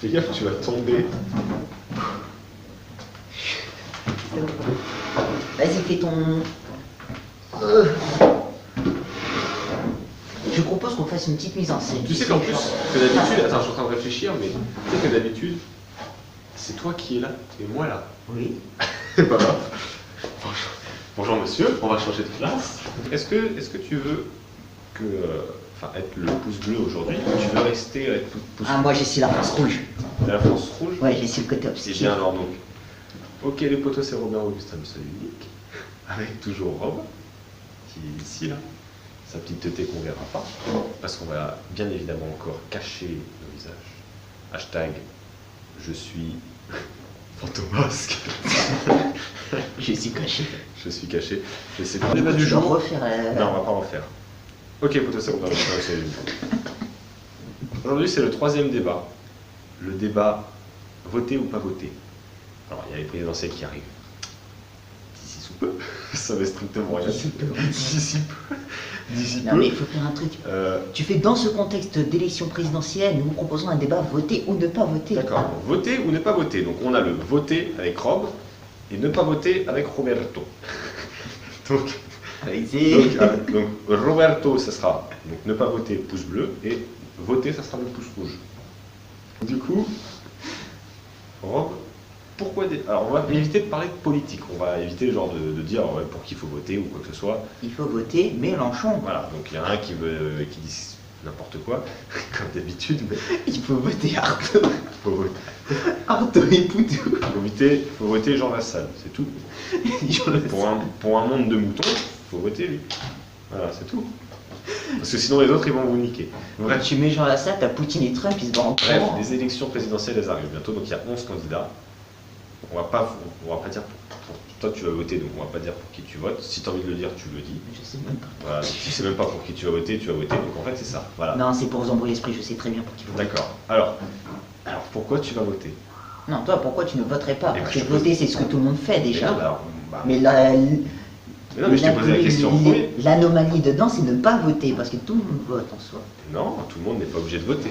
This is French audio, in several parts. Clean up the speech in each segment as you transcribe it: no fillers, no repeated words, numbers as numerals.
Fais gaffe, tu vas tomber. Vas-y, fais ton... Je propose qu'on fasse une petite mise en scène. Tu sais qu'en plus, que d'habitude, attends, je suis en train de réfléchir, mais tu sais que d'habitude, c'est toi qui es là et moi là. Oui. Pas grave. Bonjour monsieur, on va changer de place. Est-ce que tu veux que, être le pouce bleu aujourd'hui, ou tu veux rester être pouce Ah, moi j'ai su la France rouge. la France rouge? Ouais, j'ai su le côté C'est obscur. bien alors donc. Ok, les poteaux, c'est Robert Augustin, le seul unique. Avec toujours Rob, qui est ici là. Sa petite teuté qu'on verra pas. Parce qu'on va bien évidemment encore cacher nos visages. Hashtag je suis Fantomasque. Je suis caché. Je suis caché. Je sais pas. Le débat du Je dois jour. refaire... Non, on va pas en refaire. Ok, poteau, c'est Robert Augustin, le seul unique. Aujourd'hui, c'est le troisième débat. Le débat voter ou pas voter. Alors, il y a les présidentielles qui arrivent. D'ici sous peu. Ça va strictement rien. D'ici peu. D'ici peu. D'ici Non peu. mais il faut faire un truc. Tu fais dans ce contexte d'élection présidentielle, nous vous proposons un débat voter ou ne pas voter. D'accord. Donc, voter ou ne pas voter. Donc, on a le voter avec Rob et ne pas voter avec Roberto. donc, donc, Roberto, ça sera donc, ne pas voter pouce bleu et voter, ça sera le pouce rouge. Du coup, Rob, pourquoi alors on va éviter de parler de politique, on va éviter genre de dire ouais, pour qui il faut voter ou quoi que ce soit. Il faut voter Mélenchon. Voilà, donc il y en a un qui dit n'importe quoi, comme d'habitude, mais Il faut voter Artaud. faut voter. Artaud et Poutou. Faut voter Jean Lassalle, c'est tout. Pour un monde de moutons, faut voter lui. Voilà, c'est tout. Parce que sinon les autres ils vont vous niquer. Bref, tu mets Jean Lassalle, t'as Poutine et Trump, ils se battent. Bref, les élections présidentielles elles arrivent bientôt, donc il y a 11 candidats. On va pas dire pour toi tu vas voter, donc on va pas dire pour qui tu votes. Si tu as envie de le dire, tu le dis. Je sais même pas. Voilà, si tu sais même pas pour qui tu vas voter, donc en fait c'est ça. Voilà. Non, c'est pour vous embrouiller l'esprit, je sais très bien pour qui vous votez. D'accord. Alors pourquoi tu vas voter? Non, toi, pourquoi tu ne voterais pas? Eh ben, Parce je que te pose- voter, c'est ce que tout le monde fait déjà. Mais non, alors, Mais la- mais non, mais je t'ai posé la question en premier. L'anomalie dedans, c'est ne pas voter, parce que tout le monde vote en soi. Non, tout le monde n'est pas obligé de voter.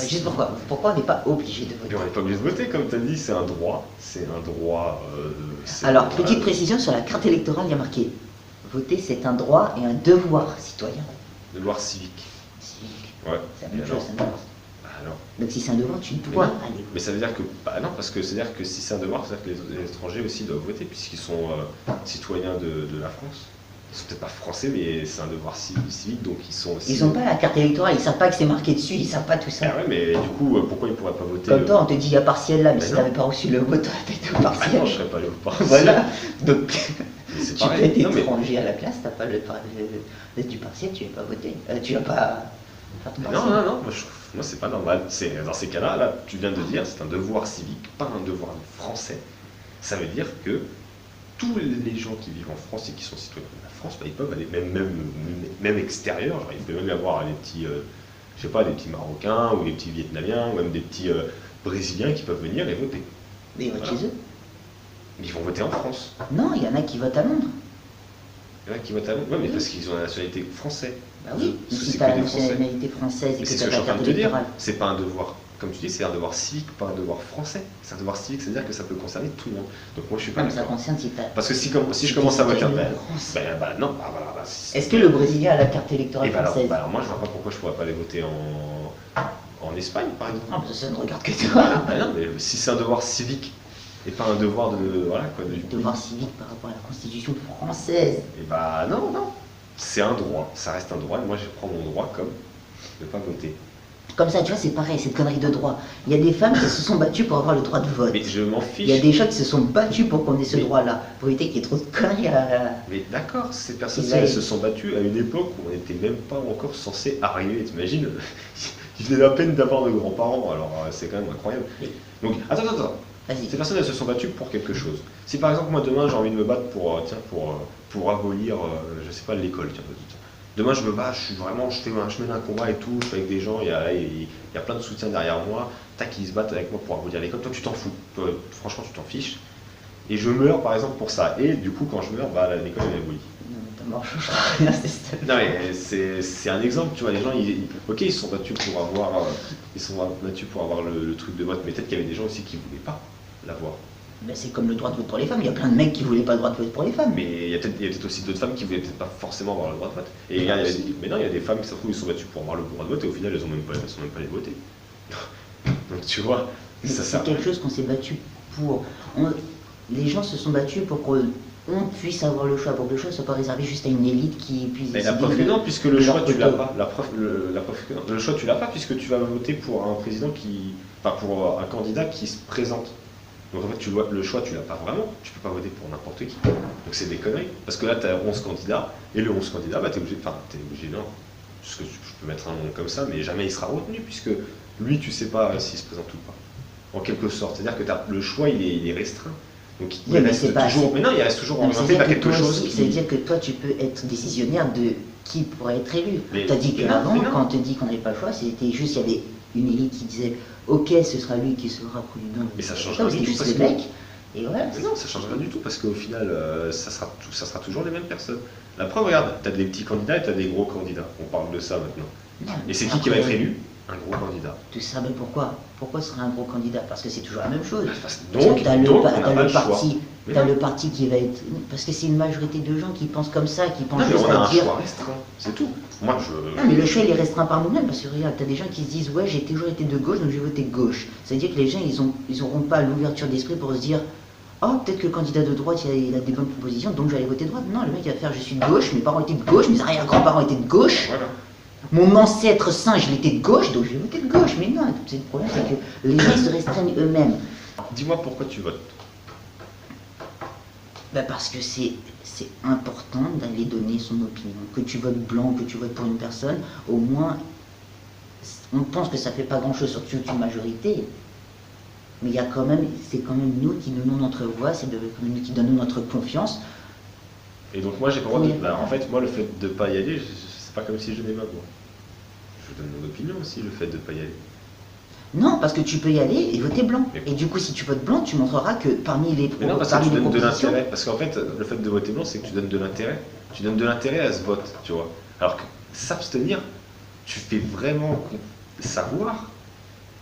Juste pourquoi on n'est pas obligé de voter? Mais on n'est pas obligé de voter, comme tu as dit, c'est un droit. C'est un droit. Alors, petite précision, sur la carte électorale, il y a marqué voter, c'est un droit et un devoir citoyen. Devoir civique. Civique. Ouais. C'est la même Et chose, alors c'est un devoir. Alors. Donc si c'est un devoir, tu dois non. aller. Mais ça veut dire que. Bah non, parce que c'est-à-dire que si c'est un devoir, c'est-à-dire que les étrangers aussi doivent voter, puisqu'ils sont citoyens de la France. Ils sont peut-être pas français, mais c'est un devoir civique, donc ils sont aussi. Ils n'ont pas la carte électorale, ils savent pas que c'est marqué dessus, ils savent pas tout ça. Ah ouais, mais du coup, pourquoi ils pourraient pas voter Comme toi, on te dit il y a partiel là, mais Mais si non. t'avais pas reçu le vote, t'aurais été au Ah partiel. non, je serais pas allé au partiel. Voilà. Donc Mais c'est tu peux pareil. être Non, mais- étranger à la place, t'as pas le du partiel, tu vas pas voter. Tu vas pas faire ton partiel. Non, moi c'est pas normal. Dans ces cas-là, là, tu viens de dire, c'est un devoir civique, pas un devoir français. Ça veut dire que tous les gens qui vivent en France et qui sont citoyens de la France, bah, ils peuvent aller, même extérieurs, genre, il peut même y avoir des petits, je sais pas, des petits Marocains ou des petits Vietnamiens ou même des petits Brésiliens qui peuvent venir et voter. Mais ils votent Voilà. chez eux. Mais ils vont voter en France. Non, il y en a qui votent à Londres. Il y en a qui votent à Londres. Ouais, mais Oui. parce qu'ils ont la nationalité française. Bah oui, mais Parce que si c'est t'as que la des Français. nationalité française et Mais que c'est ce t'as que je suis ta en train carte de te dire. électorale. C'est pas un devoir, comme tu dis, c'est un devoir civique, pas un devoir français. C'est un devoir civique, c'est-à-dire que ça peut concerner tout le monde. Donc moi je suis pas Non, mais ça d'accord. concerne si t'as... Parce que si je commence à voter, citoyen de ben France. non, bah voilà. Bah, si- Est-ce que le Brésilien a la carte électorale Et bah alors, française? alors moi je vois pas pourquoi je pourrais pas aller voter en Espagne par exemple. Non, parce que ça ne regarde que toi. Bah non, mais si c'est un devoir civique et pas un devoir de voilà quoi de Devoir civique par rapport à la Constitution française. Et bah non, c'est un droit, ça reste un droit. Et moi je prends mon droit comme ne pas voter. Comme ça, tu vois, c'est pareil, cette connerie de droit. Il y a des femmes qui se sont battues pour avoir le droit de vote. Mais je m'en Il y a fiche. des gens qui se sont battus pour qu'on ait ce Mais- droit-là, pour éviter qu'il y ait trop de conneries à... Mais d'accord, ces personnes Ils avaient- elles se sont battues à une époque où on n'était même pas encore censé arriver. T'imagines? Ils venaient à peine d'avoir de grands-parents, alors c'est quand même incroyable. Donc, attends. Vas-y. Ces personnes, elles se sont battues pour quelque chose. Si par exemple, moi demain, j'ai envie de me battre pour abolir, je sais pas, l'école, tiens. Demain, je me bats, je mène un combat et tout, je suis avec des gens, il y a plein de soutien derrière moi, tac, ils se battent avec moi pour abolir l'école. Toi, tu t'en fous. Toi, franchement, tu t'en fiches. Et je meurs, par exemple, pour ça. Et du coup, quand je meurs, bah, l'école, elle est abolie. T'as mort, je rien, c'est ça. Non mais c'est un exemple, tu vois, les gens, ok, ils se sont battus pour avoir, le truc de vote, mais peut-être qu'il y avait des gens aussi qui voulaient pas l'avoir. Ben, c'est comme le droit de vote pour les femmes, il y a plein de mecs qui voulaient pas le droit de vote pour les femmes. Mais il y a peut-être aussi d'autres femmes qui voulaient peut-être pas forcément avoir le droit de vote. Et mais non, il y a des femmes qui ils se sont battues pour avoir le droit de vote et au final elles sont même pas allées voter. Donc tu vois, ça c'est sert. quelque chose qu'on s'est battu pour. Les gens se sont battus pour qu'on puisse avoir le choix, pour que le choix ne soit pas réservé juste à une élite qui puisse Mais la preuve que non, puisque le choix tu l'as pas. La preuve que non. Le choix tu l'as pas puisque tu vas voter pour un président pour un candidat qui se présente. Donc en fait le choix tu l'as pas vraiment, tu peux pas voter pour n'importe qui. Donc c'est des conneries. Parce que là tu as 11 candidats, et le 11 candidats, bah t'es obligé non. Parce que je peux mettre un nom comme ça, mais jamais il sera retenu, puisque lui tu sais pas s'il se présente ou pas. En quelque sorte. C'est-à-dire que le choix il est restreint. Donc il reste toujours. Mais non, il reste toujours orienté vers quelque chose. C'est-à-dire que toi, tu peux être décisionnaire de qui pourrait être élu. Tu as dit qu'avant, quand on te dit qu'on n'avait pas le choix, c'était juste, il y avait une élite qui disait ok, ce sera lui qui sera président. Mais ça change rien du tout. Parce que mecs, et voilà. Mais non, ça change rien du tout parce qu'au final, ça sera toujours les mêmes personnes. La preuve, regarde, tu as des petits candidats et tu as des gros candidats. On parle de ça maintenant. Non, et c'est qui va être élu? Un gros candidat. Tu sais, mais pourquoi? Pourquoi ce serait un gros candidat? Parce que c'est toujours la même chose. Donc, tu as le parti qui va être. Parce que c'est une majorité de gens qui pensent comme ça, qui pensent non, juste mais on a à un dire. choix restreint, c'est tout. Moi, je. Non, mais le choix il est restreint par nous-mêmes. Parce que regarde, tu as des gens qui se disent ouais, j'ai toujours été de gauche, donc je vais voter gauche. C'est-à-dire que les gens, ils auront pas l'ouverture d'esprit pour se dire. Oh, peut-être que le candidat de droite, il a des bonnes propositions, donc je vais aller voter droite. Non, le mec il va faire je suis de gauche, mes parents étaient de gauche, mes arrière-grands-parents étaient de gauche. Voilà. Mon ancêtre singe, il était de gauche, donc je vais voter de gauche. Mais non, le problème, c'est que les gens se restreignent eux-mêmes. Dis-moi pourquoi tu votes. Ben parce que c'est important d'aller donner son opinion. Que tu votes blanc, que tu votes pour une personne, au moins, on pense que ça fait pas grand-chose, surtout une majorité. Mais c'est quand même nous qui donnons notre voix, c'est nous qui donnons notre confiance. Et donc moi, j'ai pas le droit de... en fait, moi, le fait de pas y aller, c'est pas comme si je donnais ma voix. Je donne mon opinion aussi, le fait de pas y aller. Non, parce que tu peux y aller et voter blanc. Et du coup, si tu votes blanc, tu montreras que parmi les mais non, parce que tu donnes de l'intérêt. Parce qu'en fait, le fait de voter blanc, c'est que tu donnes de l'intérêt. Tu donnes de l'intérêt à ce vote, tu vois. Alors que s'abstenir, tu fais vraiment savoir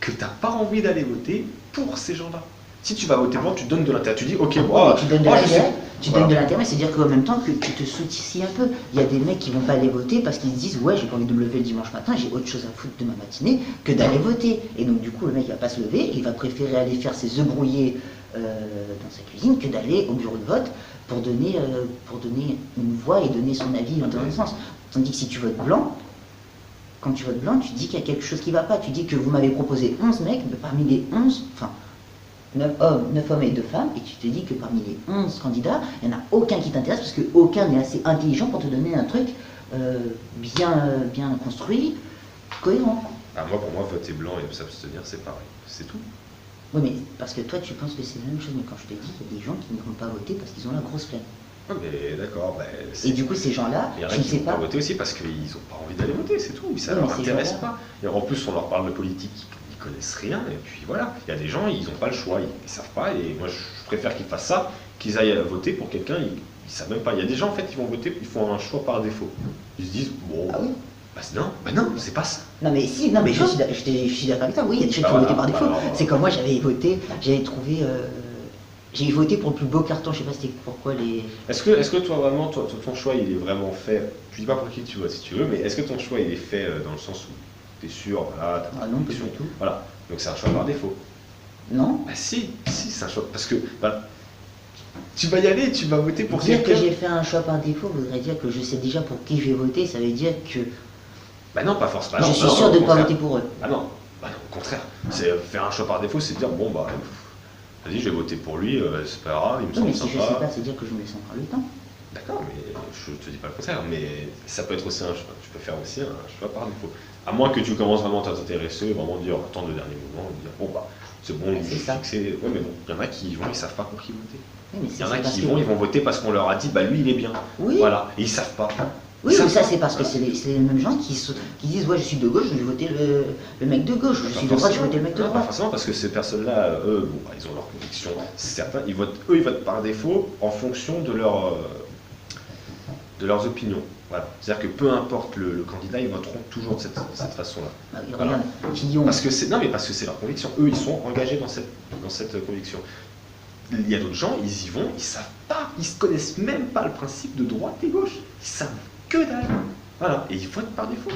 que tu n'as pas envie d'aller voter pour ces gens-là. Si tu vas voter blanc, tu donnes de l'intérêt. Tu dis, ok, bon, tu donnes de l'intérêt. Tu donnes de l'intérêt, c'est-à-dire qu'en même temps que tu te soucies un peu. Il y a des mecs qui vont pas aller voter parce qu'ils se disent ouais, j'ai pas envie de me lever le dimanche matin, j'ai autre chose à foutre de ma matinée que d'aller voter. Et donc du coup, le mec il va pas se lever, il va préférer aller faire ses œufs brouillés dans sa cuisine que d'aller au bureau de vote pour donner une voix et donner son avis dans un sens. Tandis que si tu votes blanc, quand tu votes blanc, tu dis qu'il y a quelque chose qui va pas. Tu dis que vous m'avez proposé 11 mecs, mais parmi les 11, enfin 9 hommes et 2 femmes, et tu te dis que parmi les 11 candidats, il n'y en a aucun qui t'intéresse parce qu'aucun n'est assez intelligent pour te donner un truc bien construit, cohérent. Ah, pour moi, voter blanc et s'abstenir, c'est pareil. C'est tout. Oui, mais parce que toi, tu penses que c'est la même chose, mais quand je te dis, il y a des gens qui ne vont pas voter parce qu'ils ont la grosse flemme. Ah, mais d'accord. Et du coup, ces gens-là, je ne sais pas. Ils vont pas voter aussi parce qu'ils n'ont pas envie d'aller voter, c'est tout. Ça ne leur intéresse pas. Et en plus, on leur parle de politique. Ils connaissent rien, et puis voilà, il y a des gens, ils n'ont pas le choix, ils savent pas, et moi je préfère qu'ils fassent ça, qu'ils aillent voter pour quelqu'un, ils savent même pas. Il y a des gens en fait qui vont voter, ils font un choix par défaut. Ils se disent, bon, ah oui. non, c'est pas ça. Non mais si, non mais je suis d'accord avec toi, oui, il y a des gens qui vont voter par défaut. C'est comme moi j'avais voté, j'ai voté pour le plus beau carton, je sais pas c'était pourquoi les... Est-ce que toi vraiment, ton choix il est vraiment fait, je dis pas pour qui tu votes si tu veux, mais est-ce que ton choix il est fait dans le sens où t'es sûr, voilà, t'as pas non, pas du tout. Voilà, donc c'est un choix par défaut. Non. Bah si, c'est un choix, parce que tu vas y aller, tu vas voter pour quelqu'un. Dire que j'ai fait un choix par défaut voudrait dire que je sais déjà pour qui je vais voter, ça veut dire que... Bah non, pas forcément. Je suis sûr de ne pas voter pour eux. Ah non, au contraire. C'est faire un choix par défaut, c'est dire, bon bah, vas-y, je vais voter pour lui, c'est pas grave, il me semble sympa. Mais si je sais pas, c'est dire que je me laisse encore le temps. D'accord, mais je te dis pas le contraire, mais ça peut être aussi un choix, tu peux faire aussi un choix par défaut. À moins que tu commences vraiment à t'intéresser, vraiment dire, attendre le dernier moment, dire, bon bah, c'est bon, c'est ça. Ouais, mais bon, il y en a qui vont, ils savent pas pour qui voter. Oui, il y en a qui vont, ils vont voter parce qu'on leur a dit, bah lui il est bien. Oui. Voilà, et ils savent pas. Oui, mais ça c'est parce que c'est les mêmes gens qui disent ouais je suis de gauche, je vais voter le mec de gauche, je suis de droite, je vais voter le mec de droite. Pas forcément parce que ces personnes-là, eux, bon, ils ont leurs convictions, certains, ils votent par défaut en fonction de leur de leurs opinions. Voilà. C'est-à-dire que peu importe le candidat, ils voteront toujours de cette façon-là. Bah, Voilà. regarde, Fillon. Parce que c'est leur conviction. Eux, ils sont engagés dans cette conviction. Il y a d'autres gens, ils y vont, ils savent pas, ils se connaissent même pas le principe de droite et gauche. Ils savent que dalle. Voilà. Et ils votent par défaut.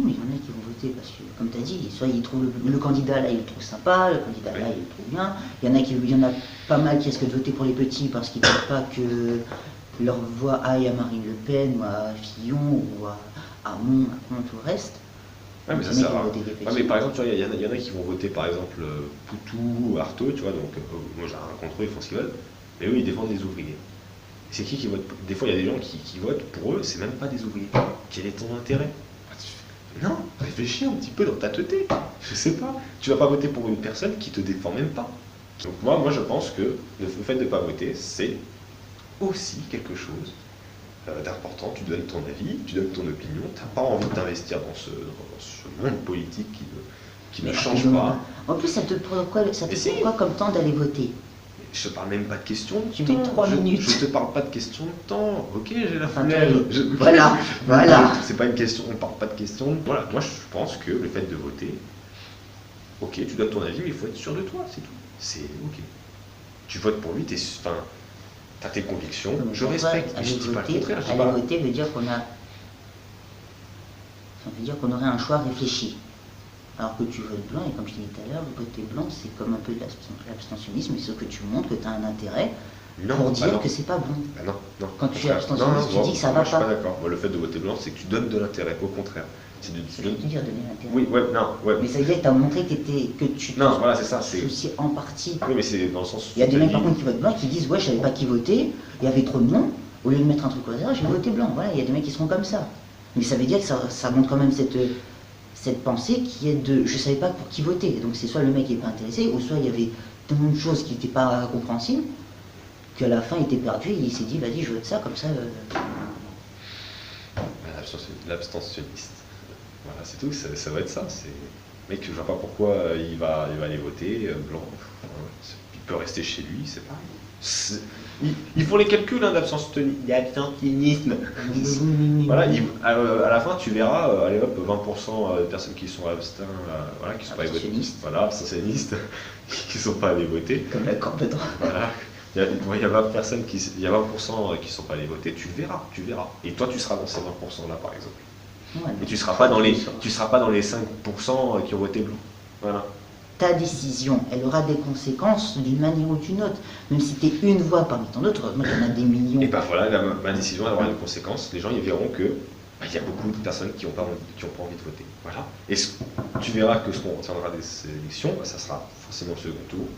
Mais il y en a qui vont voter parce que, comme tu as dit, soit ils trouvent le candidat là, ils le trouvent sympa, le candidat là, ils le trouvent bien. Il y en a pas mal qui risquent de voter pour les petits parce qu'ils ne veulent pas que leur voix aille à Marine Le Pen ou à Fillon ou à Hamon, à tout le reste. Ouais, mais ça sert à rien. Ouais, mais par exemple, tu vois, il y en a qui vont voter par exemple Poutou ou Artaud, tu vois, donc moi j'ai rien contre eux, ils font ce qu'ils veulent, mais eux ils défendent les ouvriers. C'est qui vote? Des fois il y a des gens qui votent pour eux, c'est même pas des ouvriers. Quel est ton intérêt? Non, réfléchis un petit peu dans ta tête. Je sais pas. Tu vas pas voter pour une personne qui te défend même pas. Donc moi je pense que le fait de ne pas voter, c'est aussi quelque chose d'important. Tu donnes ton avis, tu donnes ton opinion. Tu n'as pas envie d'investir dans ce monde politique qui ne change pas. En plus, ça te prend quoi comme temps d'aller voter? Je te parle même pas de question de tu temps. mets 3 minutes. Je te parle pas de question de temps. Ok, j'ai la Enfin, flemme. Voilà. C'est pas une question, on parle pas de question. Voilà, moi je pense que le fait de voter, ok, tu donnes ton avis, mais il faut être sûr de toi, c'est tout. C'est ok. Tu votes pour lui, t'as tes convictions, je respecte. Je dis pas le contraire. Aller voter veut dire qu'on aurait un choix réfléchi. Alors que tu votes blanc, et comme je t'ai dit tout à l'heure, voter blanc, c'est comme un peu de l'abstentionnisme, mais sauf que tu montres que tu as un intérêt pour dire que c'est pas bon. Non. Quand tu es abstentionniste, tu dis que ça va pas. Je suis pas d'accord. Moi, le fait de voter blanc, c'est que tu donnes de l'intérêt, au contraire. C'est ce que tu veux dire, donner l'intérêt. Oui, ouais. Mais ça veut dire que tu as montré que tu te voilà, c'est ça. C'est aussi en partie. Oui, mais c'est dans le sens où il y a des mecs par contre qui votent blanc qui disent ouais, je savais pas qui voter, il y avait trop de noms, au lieu de mettre un truc au hasard, j'ai voté blanc. Voilà, il y a des mecs qui seront comme ça. Mais ça veut dire que ça montre quand même cette pensée qui est de je savais pas pour qui voter. Donc c'est soit le mec qui n'est pas intéressé, ou soit il y avait tellement de choses qui n'étaient pas compréhensibles, qu'à la fin il était perdu et il s'est dit vas-y je vote ça comme ça. L'abstentionniste. Voilà, c'est tout, ça va être ça. Mec, je vois pas pourquoi il va aller voter blanc. Il peut rester chez lui, c'est pareil. Ils font les calculs d'abstentionnisme. Voilà, à la fin, tu verras, allez hop, 20% de personnes qui sont absteints, voilà, qui sont pas allés voter. Voilà, abstentionnistes, qui sont pas allés voter. Comme la corde de droit. Voilà. Il y a 20% qui sont pas allés voter, tu verras. Et toi, tu seras dans ces 20% là, par exemple. Ouais, et tu seras pas dans les 5% qui ont voté blanc. Voilà. Ta décision, elle aura des conséquences d'une manière ou d'une autre. Même si tu es une voix parmi tant d'autres, moi il y en a des millions. Et ben voilà, ma décision elle aura une conséquence. Les gens ils verront que il y a beaucoup de personnes qui n'ont pas envie de voter. Voilà. Et tu verras que ce qu'on retiendra de ces élections, ça sera forcément le second tour.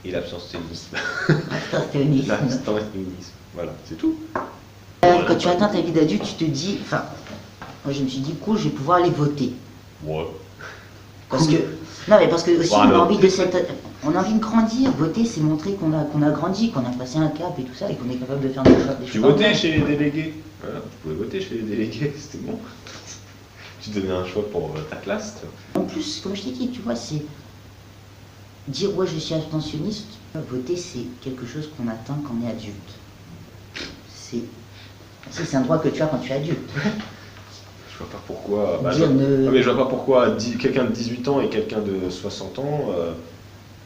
Et l'abstentionnisme. L'abstentionnisme. Voilà, c'est tout. Quand tu atteins ta vie d'adulte, tu te dis, enfin, moi je me suis dit, cool, je vais pouvoir aller voter. Ouais. Parce que, non mais parce que aussi on a envie de grandir. Voter, c'est montrer qu'on a grandi, qu'on a passé un cap et tout ça, et qu'on est capable de faire des choses. Tu votais chez les délégués. Voilà, tu pouvais voter chez les délégués, c'était bon. Tu donnais un choix pour ta classe. En plus, comme je t'ai dit, tu vois, c'est dire ouais je suis abstentionniste. Voter, c'est quelque chose qu'on atteint quand on est adulte. C'est un droit que tu as quand tu es adulte. Je vois pas pourquoi. Mais je vois pas pourquoi quelqu'un de 18 ans et quelqu'un de 60 ans.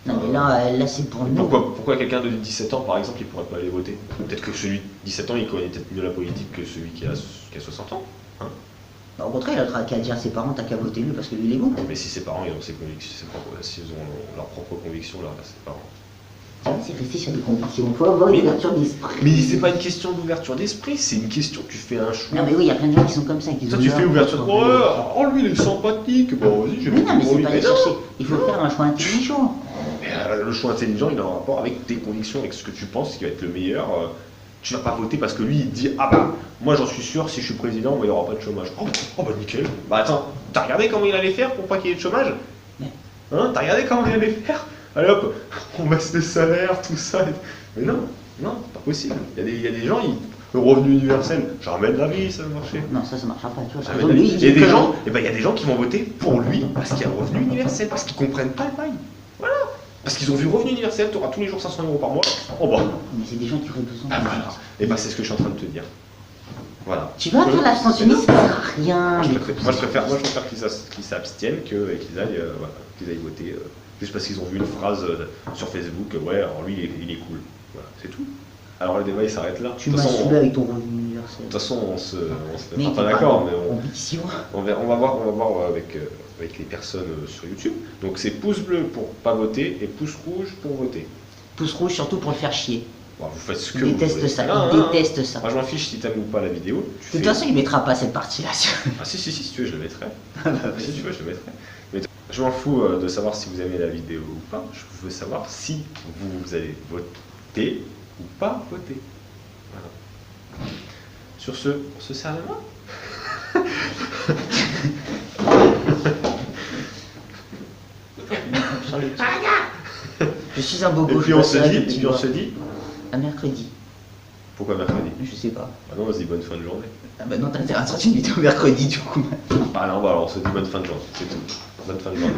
Non, mais là c'est pour nous. Pourquoi quelqu'un de 17 ans, par exemple, il pourrait pas aller voter? Peut-être que celui de 17 ans, il connaît peut-être mieux la politique que celui qui a 60 ans. Hein, au contraire, il a qu'à dire à ses parents, t'as qu'à voter lui parce que lui il est bon. Mais si ses parents ils ont ses convictions, s'ils ont leurs propres convictions, là, ses parents. C'est resté sur des convictions. Il faut avoir une ouverture d'esprit. Mais c'est pas une question d'ouverture d'esprit, c'est une question, tu fais un choix. Non mais oui, il y a plein de gens qui sont comme ça. Toi tu fais ouverture d'esprit. Oh lui il est sympathique, bon vas-y, je vais non, mais c'est pas aller chercher. Il faut faire un choix intelligent. Le choix intelligent, il a un rapport avec tes convictions, avec ce que tu penses qui va être le meilleur. Tu vas pas voter parce que lui il dit ah bah moi j'en suis sûr si je suis président il n'y aura pas de chômage. Oh bah nickel. Bah attends, t'as regardé comment il allait faire pour pas qu'il y ait de chômage? Hein? T'as regardé comment il allait faire? Allez hop, on baisse les salaires, tout ça. Mais non, pas possible. Il y a des gens, le revenu universel, jamais de la vie ça va marcher. Non, ça marchera pas, tu vois. Il y a des gens, il y a des gens qui vont voter pour lui parce qu'il y a le revenu universel, parce qu'ils comprennent pas le bail. Voilà. Parce qu'ils ont vu revenu universel, tu auras tous les jours 500 € par mois. Oh bah. Mais c'est des gens qui auraient besoin. Ah, voilà. Et bah c'est ce que je suis en train de te dire. Voilà. Tu vas faire l'abstentionnisme, ça sert à rien. Moi je préfère qu'ils s'abstiennent qu'ils aillent, voilà, qu'ils aillent voter. Juste parce qu'ils ont vu une phrase sur Facebook, ouais, alors lui il est cool. Voilà, c'est tout. Alors le débat il s'arrête là. Tu m'as saoulé avec ton revenu universel. De toute façon on se mettra pas d'accord, mais on va voir avec les personnes sur YouTube. Donc c'est pouce bleu pour pas voter et pouce rouge pour voter. Pouce rouge surtout pour le faire chier. Bon, vous faites ce que Il vous déteste voulez. ça, Ah, il déteste ça. Moi je m'en fiche si t'aimes ou pas la vidéo. De toute façon, il mettra pas cette partie-là. Ah si tu veux je le mettrai. Si tu veux je le mettrai. Mais je m'en fous de savoir si vous aimez la vidéo ou pas. Je veux savoir si vous allez voter ou pas voter. Voilà. Sur ce, on se serre la main. Je suis un bobo. Et puis on se dit à mercredi. Pourquoi mercredi? Je sais pas. Ah non, vas-y, bonne fin de journée. Ah bah non, t'as intérêt à sortir une vidéo mercredi du coup. Ah non, bah alors on se dit bonne fin de journée, c'est tout. Bonne fin de journée.